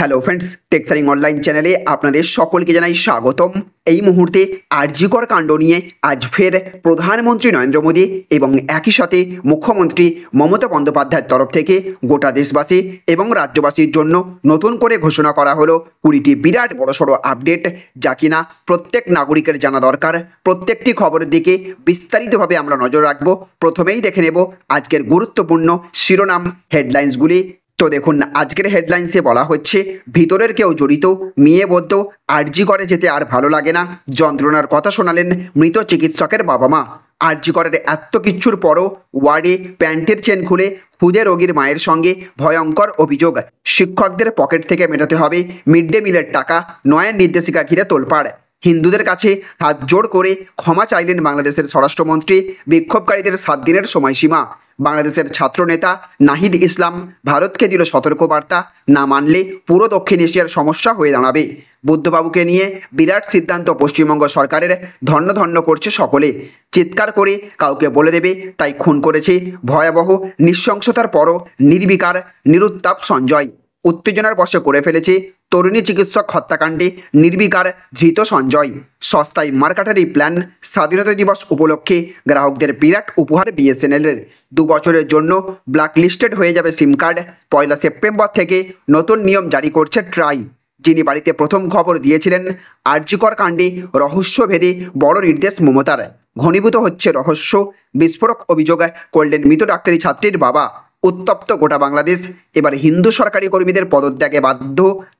Hello friends, টেক্সারিং online চ্যানেলে আপনাদের সকলকে জানাই স্বাগতম। এই মুহূর্তে আরজিকর কাণ্ড নিয়ে আজ ফের প্রধানমন্ত্রী নরেন্দ্র মোদী এবং একই সাথে মুখ্যমন্ত্রী মমতা বন্দ্যোপাধ্যায়ের তরফ থেকে গোটা দেশবাসী এবং রাজ্যবাসীর জন্য নতুন করে ঘোষণা করা হলো 20টি বিরাট বড়সড় আপডেট, যা কিনা প্রত্যেক নাগরিকের জানা দরকার। প্রত্যেকটি খবরের দিকে বিস্তারিতভাবে আমরা নজর রাখব। প্রথমেই দেখে নেব আজকের গুরুত্বপূর্ণ শিরোনাম হেডলাইন্সগুলি। তো দেখুন, আজকের হেডলাইন্সে বলা হচ্ছে, ভিতরের কেউ জড়িত, মেয়ে বলতো আরজিকরে যেতে আর ভালো লাগে না, যন্ত্রণার কথা শোনালেন মৃত চিকিৎসকের বাবা মা। আরজিকরের এত কিচ্ছুর পরও ওয়ার্ডে প্যান্টের চেন খুলে ক্ষুদে রোগীর মায়ের সঙ্গে ভয়ঙ্কর অভিযোগ। শিক্ষকদের পকেট থেকে মেটাতে হবে মিড ডে মিলের টাকা, নয়া নির্দেশিকা ঘিরে তোলপাড়। হিন্দুদের কাছে হাত জোড় করে ক্ষমা চাইলেন বাংলাদেশের স্বরাষ্ট্রমন্ত্রী। বিক্ষোভকারীদের 7 দিনের সময়সীমা। বাংলাদেশের ছাত্রনেতা নাহিদ ইসলাম ভারতকে দিল সতর্কবার্তা, না মানলে পুরো দক্ষিণ এশিয়ার সমস্যা হয়ে দাঁড়াবে। বুদ্ধবাবুকে নিয়ে বিরাট সিদ্ধান্ত পশ্চিমবঙ্গ সরকারের, ধন্য ধন্য করছে সকলে। চিৎকার করে কাউকে বলে দেবে তাই খুন করেছে। ভয়াবহ নৃশংসতার পরও নির্বিকার নিরুত্তাপ সঞ্জয়। উত্তেজনার বশে করে ফেলেছে তরুণী চিকিৎসক হত্যাকাণ্ডে নির্বিকার ধৃত সঞ্জয়। সস্তায় মার্কাটারি প্ল্যান। স্বাধীনতা দিবস উপলক্ষে গ্রাহকদের বিরাট উপহার বিএসএনএলের। 2 বছরের জন্য ব্ল্যাকলিস্টেড হয়ে যাবে সিম কার্ড। 1 সেপ্টেম্বর থেকে নতুন নিয়ম জারি করছে ট্রাই। যিনি বাড়িতে প্রথম খবর দিয়েছিলেন আরজিকর কাণ্ডে রহস্য ভেদে বড় নির্দেশ মমতার। ঘনীভূত হচ্ছে রহস্য। বিস্ফোরক অভিযোগ করলেন মৃত ডাক্তারি ছাত্রীর বাবা। উত্তপ্ত গোটা বাংলাদেশ। এবার হিন্দু সরকারি কর্মীদের পদত্যাগে বাধ্য।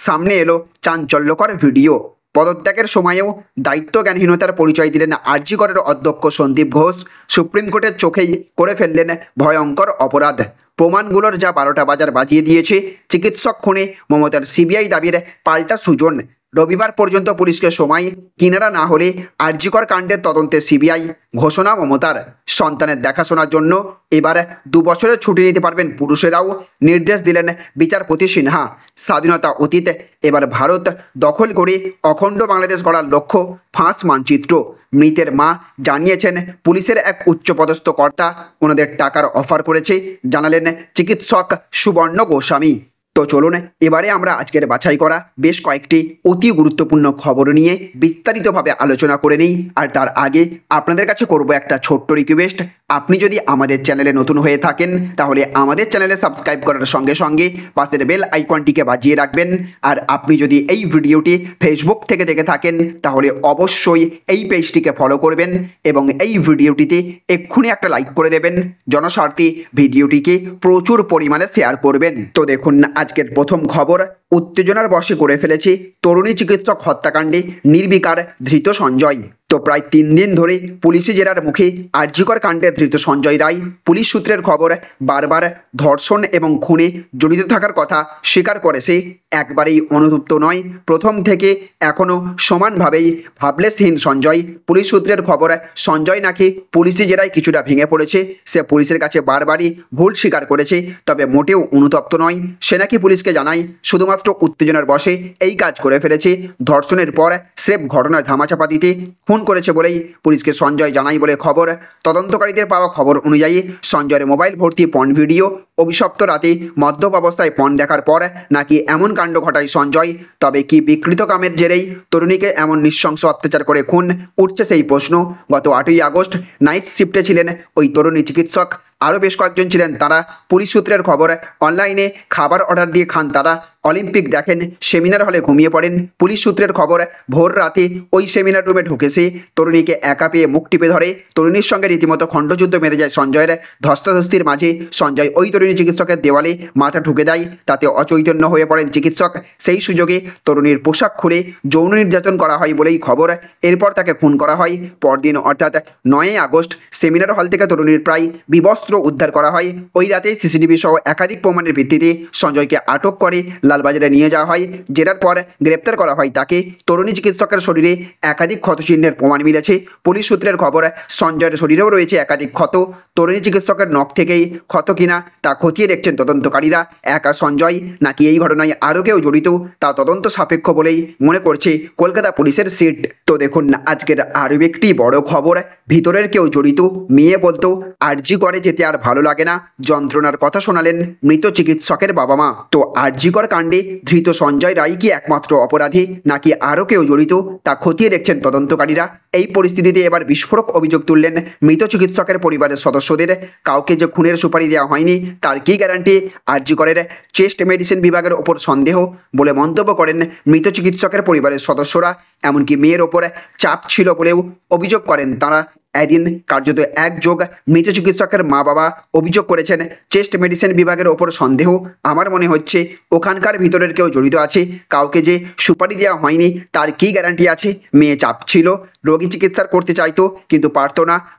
সামনে এলো চাঞ্চল্যকর ভিডিও। পদত্যাগের সময়েও দায়িত্বজ্ঞানহীনতার পরিচয় দিলেন আরজিকরের অধ্যক্ষ সন্দীপ ঘোষ। সুপ্রিম কোর্টের চোখেই করে ফেললেন ভয়ঙ্কর অপরাধ। প্রমাণগুলোর যা 12টা বাজার বাজিয়ে দিয়েছে। চিকিৎসক খুনে মমতার সিবিআই দাবির পাল্টা সুজন। রবিবার পর্যন্ত পুলিশকে সময়, কিনারা না হলে আরজিকর কাণ্ডের তদন্তে সিবিআই। ঘোষণা মমতার। সন্তানের দেখাশোনার জন্য এবার 2 বছরের ছুটি নিতে পারবেন পুরুষেরাও, নির্দেশ দিলেন বিচারপতি সিনহা। স্বাধীনতা অতীত, এবার ভারত দখল করে অখণ্ড বাংলাদেশ গড়ার লক্ষ্য। ফাঁস মানচিত্র। মৃতের মা জানিয়েছেন পুলিশের এক উচ্চপদস্থ কর্তা ওনাদের টাকার অফার করেছে, জানালেন চিকিৎসক সুবর্ণ গোস্বামী। তো চলুন এবারে আমরা আজকের বাছাই করা বেশ কয়েকটি অতি গুরুত্বপূর্ণ খবর নিয়ে বিস্তারিতভাবে আলোচনা করে নিই। আর তার আগে আপনাদের কাছে করব একটা ছোট্ট রিকোয়েস্ট। আপনি যদি আমাদের চ্যানেলে নতুন হয়ে থাকেন তাহলে আমাদের চ্যানেলে সাবস্ক্রাইব করার সঙ্গে সঙ্গে পাশের বেল আইকনটিকে বাজিয়ে রাখবেন। আর আপনি যদি এই ভিডিওটি ফেসবুক থেকে দেখে থাকেন তাহলে অবশ্যই এই পেজটিকে ফলো করবেন এবং এই ভিডিওটিতে এক্ষুনি একটা লাইক করে দেবেন। জনস্বার্থে ভিডিওটিকে প্রচুর পরিমাণে শেয়ার করবেন। তো দেখুন, আজকের প্রথম খবর, উত্তেজনার বশে করে ফেলেছে তরুণী চিকিৎসক হত্যাকাণ্ডে নির্বিকার ধৃত সঞ্জয়। তো প্রায় 3 দিন ধরে পুলিশি জেরার মুখে আরজিকর কাণ্ডে ধৃত সঞ্জয় রায়। পুলিশ সূত্রের খবর, বারবার ধর্ষণ এবং খুনে জড়িত থাকার কথা স্বীকার করেছে। একবারেই অনুতপ্ত নয়, প্রথম থেকে এখনও সমানভাবেই ভাবলেশহীন সঞ্জয়। পুলিশ সূত্রের খবর, সঞ্জয় নাকি পুলিশি জেরায় কিছুটা ভেঙে পড়েছে। সে পুলিশের কাছে বারবারই ভুল স্বীকার করেছে, তবে মোটেও অনুতপ্ত নয়। সে নাকি পুলিশকে জানায় শুধুমাত্র উত্তেজনার বশে এই কাজ করে ফেলেছে। ধর্ষণের পর স্রেফ ঘটনার ধামাচাপা দিতে খুন করেছে বলেই পুলিশকে সঞ্জয় জানাই বলে খবর। তদন্তকারীদের পাওয়া খবর অনুযায়ী সঞ্জয়ের মোবাইল ভর্তি পর্ন ভিডিও। অভিশপ্ত রাতে মদ্যপ অবস্থায় পর্ন দেখার পর নাকি এমন কাণ্ড ঘটায় সঞ্জয়। তবে কি বিকৃত কামের জেরেই তরুণীকে এমন নৃশংস অত্যাচার করে খুন, উঠছে সেই প্রশ্ন। গত 8ই আগস্ট নাইট শিফটে ছিলেন ওই তরুণী চিকিৎসক। আরও বেশ কয়েকজন ছিলেন তারা। পুলিশ সূত্রের খবর, অনলাইনে খাবার অর্ডার দিয়ে খান তারা। অলিম্পিক দেখেন, সেমিনার হলে ঘুমিয়ে পড়েন। পুলিশ সূত্রের খবর, ভোর রাতে ওই সেমিনার রুমে ঢুকেছে তরুণীকে একা পেয়ে মুখ টিপে ধরে। তরুণীর সঙ্গে রীতিমতো খণ্ডযুদ্ধ বেঁধে যায় সঞ্জয়ের। ধস্তাধস্তির মাঝে সঞ্জয় ওই তরুণী চিকিৎসকের দেওয়ালে মাথা ঠুকে দেয়। তাতে অচৈতন্য হয়ে পড়েন চিকিৎসক। সেই সুযোগে তরুণীর পোশাক খুলে যৌন নির্যাতন করা হয় বলেই খবর। এরপর তাকে খুন করা হয়। পরদিন অর্থাৎ 9ই আগস্ট সেমিনার হল থেকে তরুণীর প্রায় বিবস্ত্র উদ্ধার করা হয়। ওই রাতে সিসিটিভি সহ একাধিক প্রমাণের ভিত্তিতে সঞ্জয়কে আটক করে লালবাজারে নিয়ে যাওয়া হয়। জেরার পর গ্রেপ্তার করা হয় তাকে। তরুণী চিকিৎসকের শরীরে একাধিক ক্ষতচিহ্নের প্রমাণ মিলেছে। পুলিশ সূত্রের খবর, সঞ্জয়ের শরীরেও রয়েছে একাধিক ক্ষত। তরুণী চিকিৎসকের নখ থেকেই ক্ষত কিনা তা খতিয়ে দেখছেন তদন্তকারীরা। একা সঞ্জয় নাকি এই ঘটনায় আরও কেউ জড়িত তা তদন্ত সাপেক্ষ বলেই মনে করছে কলকাতা পুলিশের সিট। তো দেখুন, আজকের আরও একটি বড় খবর, ভিতরের কেউ জড়িত, মেয়ে বলতো আরজিকরে যেতে পেতে আর ভালো লাগে না, যন্ত্রণার কথা শোনালেন মৃত চিকিৎসকের বাবা মা। তো আরজি কর কাণ্ডে ধৃত সঞ্জয় রায় কি একমাত্র অপরাধী নাকি আরও কেউ জড়িত তা খতিয়ে দেখছেন তদন্তকারীরা। এই পরিস্থিতিতে এবার বিস্ফোরক অভিযোগ তুললেন মৃত চিকিৎসকের পরিবারের সদস্যদের। কাউকে যে খুনের সুপারি দেওয়া হয়নি তার কি গ্যারান্টি? আরজি করের চেস্ট মেডিসিন বিভাগের ওপর সন্দেহ বলে মন্তব্য করেন মৃত চিকিৎসকের পরিবারের সদস্যরা। এমনকি মেয়ের ওপর চাপ ছিল বলেও অভিযোগ করেন তারা। এদিন কার্যত একযোগ মৃত চিকিৎসকের মা বাবা অভিযোগ করেছেন চেস্ট মেডিসিন বিভাগের ওপর সন্দেহ। আমার মনে হচ্ছে ওখানকার ভিতরের কেউ জড়িত আছে। কাউকে যে সুপারি দেওয়া হয়নি তার কি গ্যারান্টি আছে? মেয়ে চাপ ছিল, রোগী চিকিৎসা করতে চাইতো কিন্তু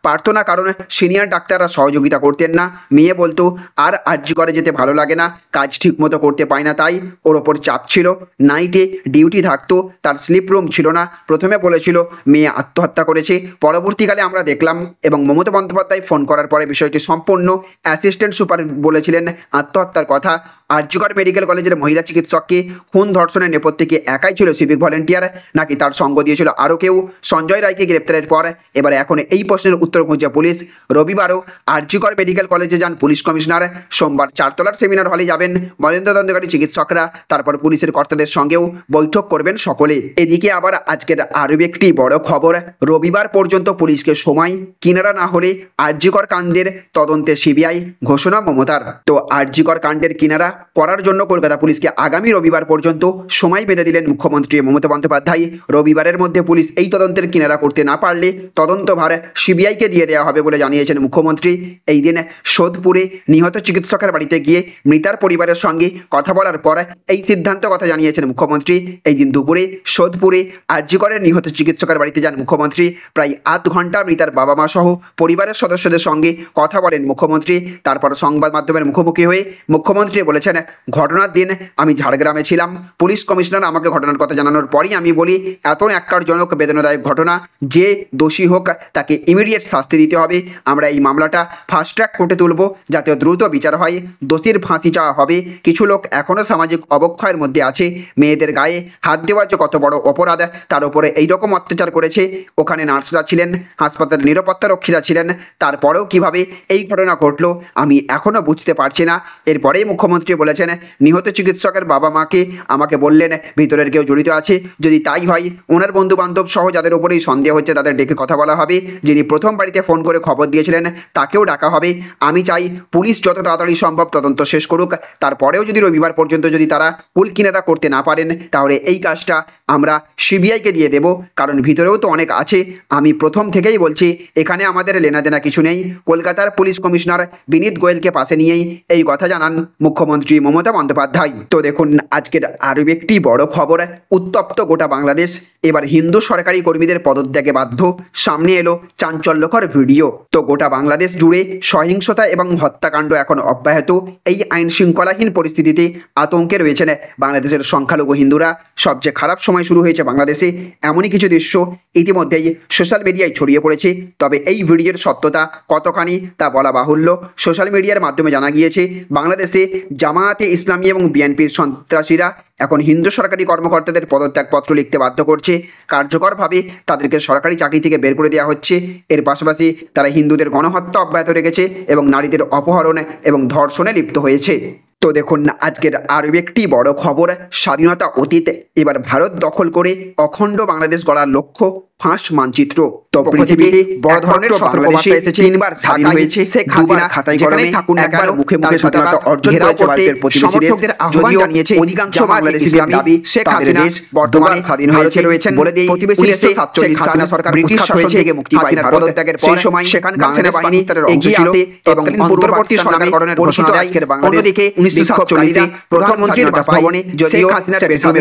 পারতো না কারণ সিনিয়র ডাক্তাররা সহযোগিতা করতেন না। মেয়ে বলতো আর আরজি করে যেতে ভালো লাগে না, কাজ ঠিক মতো করতে পায় না, তাই ওর ওপর চাপ ছিল। নাইটে ডিউটি থাকতো, তার স্লিপ রুম ছিল না। প্রথমে বলেছিল মেয়ে আত্মহত্যা করেছে, পরবর্তীকালে আমরা দেখলাম এবং মমতা বন্দ্যোপাধ্যায় ফোন করার পরে বিষয়টি সম্পূর্ণ অ্যাসিস্ট্যান্ট সুপার বলেছিলেন আত্মহত্যার কথা। আরজি কর মেডিকেল কলেজের মহিলা চিকিৎসককে খুন ধর্ষণের নেপথ্যে কি একাই ছিল সিভিক ভলেন্টিয়ার নাকি তার সঙ্গ দিয়েছিল আরও কেউ? সঞ্জয় রায়কে গ্রেপ্তারের পর এবার এখন এই প্রশ্নের উত্তর খুঁজছে পুলিশ। রবিবারও আরজি কর মেডিকেল কলেজে যান পুলিশ কমিশনার। সোমবার চারতলার সেমিনার হলে যাবেন ময়নাতদন্তকারী চিকিৎসকরা, তারপর পুলিশের কর্তাদের সঙ্গেও বৈঠক করবেন সকলে। এদিকে আবার আজকের আরও একটি বড় খবর, রবিবার পর্যন্ত পুলিশকে সময়, কিনারা না হলে আরজি কর কাণ্ডের তদন্তে সিবিআই, ঘোষণা মমতার। তো আরজি কর কাণ্ডের কিনারা করার জন্য কলকাতা পুলিশকে আগামী রবিবার পর্যন্ত সময় বেঁধে দিলেন মুখ্যমন্ত্রী মমতা বন্দ্যোপাধ্যায়। রবিবারের মধ্যে পুলিশ এই তদন্তের কিনারা করতে না পারলে তদন্তভার সিবিআইকে দিয়ে দেওয়া হবে বলে জানিয়েছেন মুখ্যমন্ত্রী। এই দিন সোদপুরে নিহত চিকিৎসকের বাড়িতে গিয়ে মৃতার পরিবারের সঙ্গে কথা বলার পর এই সিদ্ধান্ত কথা জানিয়েছেন মুখ্যমন্ত্রী। এই দিন দুপুরে সোদপুরে আরজি করের নিহত চিকিৎসকের বাড়িতে যান মুখ্যমন্ত্রী। প্রায় আধ ঘন্টা মৃতার বাবা মা সহ পরিবারের সদস্যদের সঙ্গে কথা বলেন মুখ্যমন্ত্রী। তারপর সংবাদ মাধ্যমের মুখোমুখি হয়ে মুখ্যমন্ত্রী বলেছেন, ঘটনার দিন আমি ঝাড়গ্রামে ছিলাম। পুলিশ কমিশনার আমাকে ঘটনার কথা জানানোর পরই আমি বলি এত ন্যাক্কারজনক বেদনাদায়ক ঘটনা, যে দোষী হোক তাকে ইমিডিয়েট শাস্তি দিতে হবে। আমরা এই মামলাটা ফাস্ট ট্র্যাক কোর্টে তুলব যাতে দ্রুত বিচার হয়, দোষীর ফাঁসি চাওয়া হবে। কিছু লোক এখনও সামাজিক অবক্ষয়ের মধ্যে আছে। মেয়েদের গায়ে হাত দেওয়া যে কত বড় অপরাধ, তার উপরে এইরকম অত্যাচার করেছে। ওখানে নার্সরা ছিলেন, হাসপাতালের নিরাপত্তা রক্ষীরা ছিলেন, তারপরেও কিভাবে এই ঘটনা ঘটলো আমি এখনও বুঝতে পারছি না। এরপরেই মুখ্যমন্ত্রী বলেছেন, নিহত চিকিৎসকের বাবা মাকে আমাকে বললেন ভিতরের কেউ জড়িত আছে। যদি তাই হয় ওনার বন্ধু বান্ধব সহ যাদের উপরেই সন্দেহ হচ্ছে তাদের ডেকে কথা বলা হবে। যিনি প্রথম বাড়িতে ফোন করে খবর দিয়েছিলেন তাকেও ডাকা হবে। আমি চাই পুলিশ যত তাড়াতাড়ি সম্ভব তদন্ত শেষ করুক। তারপরেও যদি রবিবার পর্যন্ত যদি তারা কুল কিনারা করতে না পারেন তাহলে এই কাজটা আমরা সিবিআইকে দিয়ে দেব, কারণ ভিতরেও তো অনেক আছে। আমি প্রথম থেকেই বলছি এখানে আমাদের লেনাদেনা কিছু নেই। কলকাতার পুলিশ কমিশনার বিনীত গোয়েলকে পাশে নিয়েই এই কথা জানান মুখ্যমন্ত্রী মমতা বন্দ্যোপাধ্যায়। তো দেখুন আজকের আরও একটি বড় খবর, উত্তপ্ত গোটা বাংলাদেশ। এবার হিন্দু সরকারি কর্মীদের পদত্যাগে বাধ্য, সামনে এলো চাঞ্চল্যকর ভিডিও। তো গোটা বাংলাদেশ জুড়ে সহিংসতা এবং হত্যাকাণ্ড এখন অব্যাহত। এই আইন শৃঙ্খলাহীন পরিস্থিতিতে আতঙ্কে রয়েছেন বাংলাদেশের সংখ্যালঘু হিন্দুরা। সবচেয়ে খারাপ সময় শুরু হয়েছে বাংলাদেশে, এমনই কিছু দৃশ্য ইতিমধ্যেই সোশ্যাল মিডিয়ায় ছড়িয়ে পড়েছে। তবে এই ভিডিওর সত্যতা কতখানি তা বলা বাহুল্য। সোশ্যাল মিডিয়ার মাধ্যমে জানা গিয়েছে বাংলাদেশে জামায়াতে ইসলামী এবং বিএনপির সন্ত্রাসীরা এখন হিন্দু সরকারি কর্মকর্তাদের পদত্যাগপত্র লিখতে বাধ্য করছে। কার্যকরভাবে তাদেরকে সরকারি চাকরি থেকে বের করে দেওয়া হচ্ছে। এর পাশাপাশি তারা হিন্দুদের গণহত্যা অব্যাহত রেখেছে এবং নারীদের অপহরণ এবং ধর্ষণে লিপ্ত হয়েছে। তো দেখুন আজকের আরও একটি বড় খবর, স্বাধীনতা অতীত, এবার ভারত দখল করে অখণ্ড বাংলাদেশ গড়ার লক্ষ্য ফাঁস মানচিত্র। তো পৃথিবীতে বড় ধরনের বাংলাদেশে তিনবার স্বাধীন হয়েছে। শেখ হাসিনা খাতায় কলমে একবার মুখে মুখে স্বাধীনতা অর্জন করেছে ভারতের প্রতিবেশীদের। যদিও অধিকাংশ বাংলাদেশিদের দাবি শেখ হাসিনা বর্তমানে স্বাধীন হয়েছে রয়েছেন বলে দিয়ে প্রতিবেশী দেশে শেখ হাসিনা সরকার ব্রিটিশ শাসন থেকে মুক্তি পায়। পদত্যাগের পর সেই সময় সেখানকার সেনাবাহিনী এগিয়ে আসে এবং অন্তর্বর্তী সরকার গঠনের ঘোষণা দেয়। অন্যদিকে 1947 প্রধানমন্ত্রীর বাসভবনে যদিও শেখ হাসিনা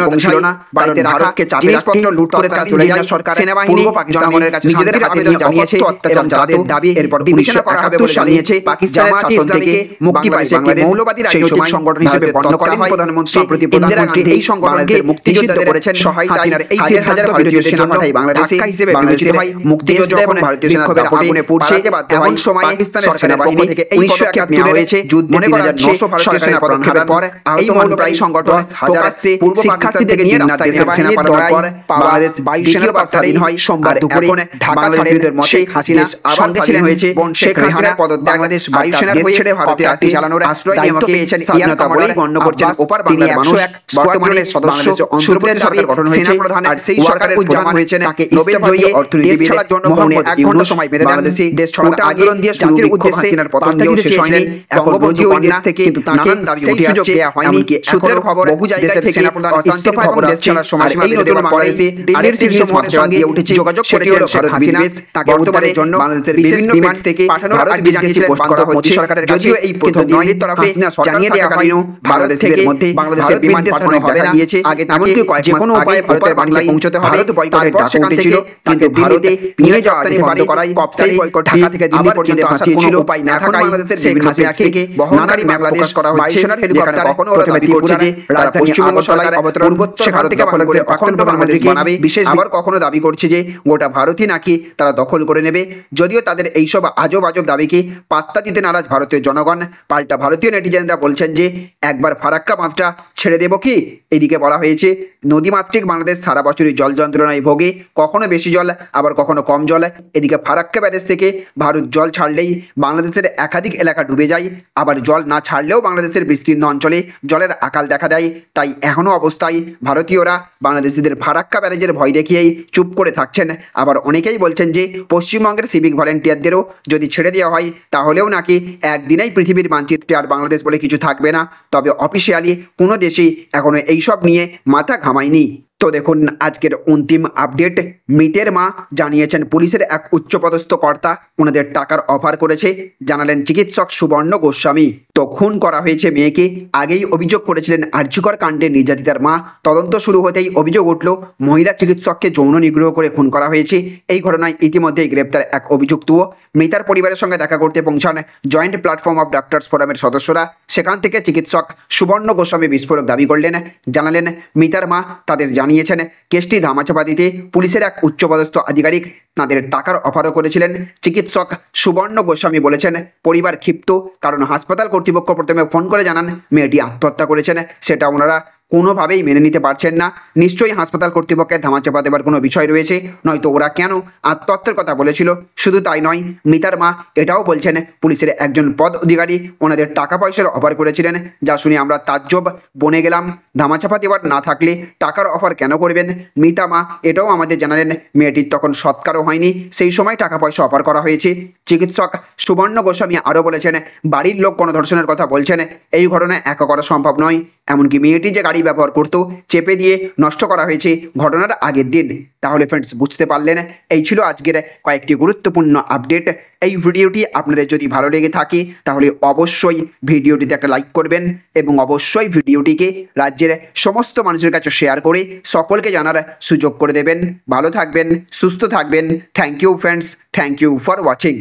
পৌঁছিল না, বাড়িতে ভারতকে চাপে রাখতে লুট করে তারা চলে যায়। সরকার সেনাবাহিনী পাকিস্তানের কাছে নিজেদের আবেদন জানিয়েছে এবং তাদের দাবি এরপর বিবেচনা করা হবে বলে জানিয়েছে। পাকিস্তানের শাসন থেকে মুক্তি পায় বাংলাদেশ মৌলবাদী রাজনৈতিক সংগঠন হিসেবে বর্ণনা করা হয়। প্রধানমন্ত্রী প্রধানমন্ত্রী এই সংগঠনকে মুক্তিযোদ্ধাদের করেছেন সহায়তায়। এই হাজার ভারতীয় সেনা পাঠায় বাংলাদেশে হিসেবে বিবেচিত হয়। মুক্তিযোদ্ধা এবং ভারতীয় সেনার আগুনে পুড়ছে এমন সময় পাকিস্তানের সেনাবাহিনী থেকে 1971 নেওয়া হয়েছে যুদ্ধে 3900 ভারতীয় সেনা পদক্ষেপের পর আহত মৌলবাদী সংগঠন প্রকাশ্যে পূর্ব পাকিস্তান থেকে নিয়ে রাস্তায় সেনা পাঠানোর পর বাংলাদেশ 22 দ্বিতীয়বার স্বাধীন হয়। সোমবার দুপুরে ঢাকা ছাড়ের মতে হাসিনা আবার স্বাধীন হয়েছে। শেখ হাসিনার পদত্যাগ বাংলাদেশ বায়ুসেনার হয়ে ছেড়ে ভারতে আসতে চালানোর আশ্রয় নিয়ে পেয়েছেন স্বাধীনতা বলেই গণ্য করছেন ওপার বাংলার মানুষ। বর্তমানে সদস্য অন্তর্বর্তী সরকার গঠন হয়েছে আর সেই সরকারের প্রধান হয়েছেন নোবেল জয়ী অর্থনীতিবিদ মোহাম্মদ ইউনূস। সময় বেঁধে বাংলাদেশে দেশ ছাড়ার আন্দোলন দিয়ে জাতির উদ্দেশ্যে হাসিনার পতন দিয়েও শেষ হয়নি। এখন রোজই ওই দেশ থেকে কিন্তু নানান দাবি উঠে আসছে। এমনকি সূত্রের খবর বহু জায়গা থেকে সেনাপ্রধান অশান্তির খবর আসছে। আর এই নতুন বাংলাদেশে দিল্লির শীর্ষমহলের সঙ্গে উঠেছে যোগাযোগ করেছেন ভারত বিদেশ। তাকে বর্তমানে জন্য বাংলাদেশের বিভিন্ন বিমান থেকে পাঠানোর আগে জানিয়েছিলেন বন্ধ হচ্ছে। সরকারের যদিও এই প্রথম দিল্লির তরফে জানিয়ে দেওয়া হয়নি বাংলাদেশের মধ্যে বাংলাদেশের বিমান পাঠানো হবে না। আগে এমনকি যে কোনো উপায়ে ভারতের বাংলায় পৌঁছতে হবে। তারপর সেখান থেকে কিন্তু ভারতে নিয়ে যাওয়া বন্ধ করাই কপসাই বয়কট ঢাকা থেকে দিল্লি পর্যন্ত ফাঁসিয়েছিল। উপায় না থাকায় বাংলাদেশের বিভিন্ন দেশ থেকে বহনকারী বাংলাদেশ করা হচ্ছে। বায়ুসেনার হেলিকপ্টার কখনো ওরা দাবি করছে যে রাজধানী পশ্চিমবঙ্গ সরকার অবতরণ সেখান থেকে ভালো করে অখণ্ড বাংলাদেশ বানাবে। বিশেষ আবার কখনো দাবি করছে যে গোটা ভারতই নাকি তারা দখল করে নেবে। যদিও তাদের এইসব আজব আজব দাবিকে পাত্তা দিতে নারাজ ভারতীয় জনগণ। পাল্টা ভারতীয় নেটিজেনরা বলছেন যে একবার ফারাক্কা বাঁধটা ছেড়ে দেব কি। এদিকে বলা হয়েছে নদীমাতৃক বাংলাদেশ সারা বছরই জল যন্ত্রণায় ভোগে, কখনো বেশি জল আবার কখনো কম জল। এদিকে ফারাক্কা ব্যারেজ থেকে ভারত জল ছাড়লেই বাংলাদেশের একাধিক এলাকা ডুবে যায়, আবার জল না ছাড়লেও বাংলাদেশের বিস্তীর্ণ অঞ্চলে জলের আকাল দেখা দেয়। তাই এখনও অবস্থায় ভারতীয়রা বাংলাদেশিদের ফারাক্কা ব্যারেজের ভয় দেখিয়েই চুপ করে থাকছেন। আবার অনেকেই বলছেন যে পশ্চিমবঙ্গের সিভিক ভলেন্টিয়ারদেরও যদি ছেড়ে দেওয়া হয় তাহলেও নাকি একদিনেই পৃথিবীর মানচিত্রে আর বাংলাদেশ বলে কিছু থাকবে না। তবে অফিসিয়ালি কোনো দেশেই এখনো এইসব নিয়ে মাথা ঘামায়নি। তো দেখুন আজকের অন্তিম আপডেট। মৃতের মা জানিয়েছেন পুলিশের এক উচ্চপদস্থ কর্তা ওনাদের টাকার অফার করেছে, জানালেন চিকিৎসক সুবর্ণ গোস্বামী। তো খুন করা হয়েছে মেয়েকে, আগেই অভিযোগ করেছিলেন আরজিকর কাণ্ডে নির্যাতিতার মা। তদন্ত শুরু হতেই অভিযোগ উঠল মহিলা চিকিৎসককে যৌন নিগ্রহ করে খুন করা হয়েছে। এই ঘটনায় ইতিমধ্যেই গ্রেপ্তার এক অভিযুক্তও। মৃতার পরিবারের সঙ্গে দেখা করতে পৌঁছান জয়েন্ট প্ল্যাটফর্ম অফ ডাক্তার্স ফোরামের সদস্যরা। সেখান থেকে চিকিৎসক সুবর্ণ গোস্বামী বিস্ফোরক দাবি করলেন। জানালেন মৃতার মা তাদের জানিয়েছেন কেসটি ধামাচাপা দিতে পুলিশের এক উচ্চপদস্থ আধিকারিক তাদের টাকার অফারও করেছিলেন। চিকিৎসক সুবর্ণ গোস্বামী বলেছেন পরিবার ক্ষিপ্ত, কারণ হাসপাতাল কর্তৃপক্ষ প্রথমে ফোন করে জানান মেয়েটি আত্মহত্যা করেছেন। সেটা ওনারা কোনোভাবেই মেনে নিতে পারছেন না। নিশ্চয়ই হাসপাতাল কর্তৃপক্ষের ধামাচাপা দেবার কোনো বিষয় রয়েছে, নয়তো ওরা কেন আত্মহত্যার কথা বলেছিল। শুধু তাই নয়, মৃতার মা এটাও বলছেন পুলিশের একজন পদ অধিকারী ওনাদের টাকা পয়সার অফার করেছিলেন, যা শুনে আমরা তাজ্জব বনে গেলাম। ধামাচাপা দেওয়ার না থাকলে টাকার অফার কেন করবেন? মৃতা মা এটাও আমাদের জানালেন মেয়েটির তখন সৎকারও হয়নি, সেই সময় টাকা পয়সা অফার করা হয়েছে। চিকিৎসক সুবর্ণ গোস্বামী আরও বলেছেন বাড়ির লোক কোনো ধর্ষণের কথা বলছেন, এই ঘটনা একা করা সম্ভব নয়। এমনকি মেয়েটি যে গাড়ি ব্যবহার করতো চেপে দিয়ে নষ্ট করা হয়েছে ঘটনার আগের দিন। তাহলে ফ্রেন্ডস বুঝতে পারলেন, এই ছিল আজকের কয়েকটি গুরুত্বপূর্ণ আপডেট। এই ভিডিওটি আপনাদের যদি ভালো লেগে থাকে তাহলে অবশ্যই ভিডিওটিতে একটা লাইক করবেন এবং অবশ্যই ভিডিওটিকে রাজ্যের সমস্ত মানুষের কাছে শেয়ার করে সকলকে জানার সুযোগ করে দেবেন। ভালো থাকবেন, সুস্থ থাকবেন। Thank you friends, thank you for watching.